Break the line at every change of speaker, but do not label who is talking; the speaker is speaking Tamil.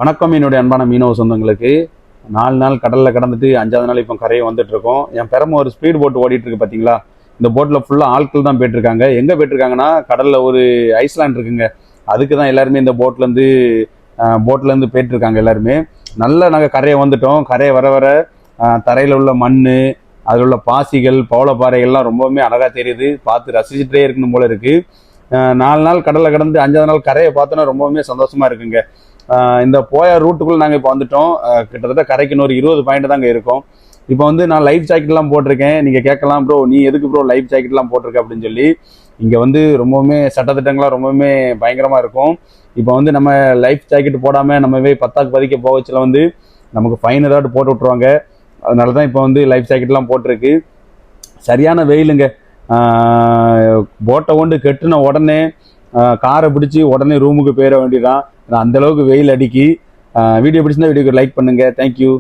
வணக்கம் என்னுடைய அன்பான மீனவ சொந்தங்களுக்கு. 4 நாள் கடலில் கடந்துட்டு 5வது நாள் இப்போ கரையை வந்துட்டு இருக்கோம். என் பெறம ஒரு ஸ்பீட் போட் ஓடிட்டு இருக்கு பார்த்தீங்களா? இந்த போட்டில் ஃபுல்லாக ஆட்கள் தான் போயிட்டுருக்காங்க. எங்கே போயிட்டுருக்காங்கன்னா கடலில் ஒரு ஐஸ்லாண்ட் இருக்குங்க, அதுக்கு தான் எல்லாருமே இந்த போட்லேருந்து போயிட்டுருக்காங்க எல்லாருமே. நல்லா நாங்கள் கரையை வந்துட்டோம். கரையை வர வர தரையில் உள்ள மண், அதில் உள்ள பாசிகள், பவளப்பாறைகள்லாம் ரொம்பவுமே அழகாக தெரியுது. பார்த்து ரசிச்சுட்டே இருக்கணும் போல இருக்குது. 4 நாள் கடலில் கடந்து 5வது நாள் கரையை பார்த்தோன்னா ரொம்பவுமே சந்தோஷமாக இருக்குங்க. இந்த போய ரூட்டுக்குள்ளே நாங்கள் இப்போ வந்துட்டோம். கிட்டத்தட்ட கரைக்கு இன்னொரு 20 பாயிண்ட் தாங்க இருக்கும். இப்போ வந்து நான் லைஃப் ஜாக்கெட்லாம் போட்டிருக்கேன். நீங்கள் கேட்கலாம், ப்ரோ நீ எதுக்கு ப்ரோ லைஃப் ஜாக்கெட்லாம் போட்டிருக்க அப்படின்னு சொல்லி. இங்கே வந்து ரொம்பவுமே சட்டத்திட்டங்கள்லாம் ரொம்பவுமே பயங்கரமாக இருக்கும். இப்போ வந்து நம்ம லைஃப் ஜாக்கெட் போடாமல் நம்மவே பத்தாக்கு பதிக்க போகச்சில் வந்து நமக்கு ஃபைன் ஏதாவது போட்டு விட்ருவாங்க. அதனால தான் இப்போ வந்து லைஃப் ஜாக்கெட்லாம் போட்டிருக்கு. சரியான வெயிலுங்க. போட்டை கொண்டு கெட்டுன உடனே காரை பிடிச்சி உடனே ரூமுக்கு போயிட வேண்டியதான். அந்தளவுக்கு வெயில் அடிக்கி. வீடியோ பிடிச்சிருந்தா வீடியோக்கு லைக் பண்ணுங்கள். தேங்க்யூ.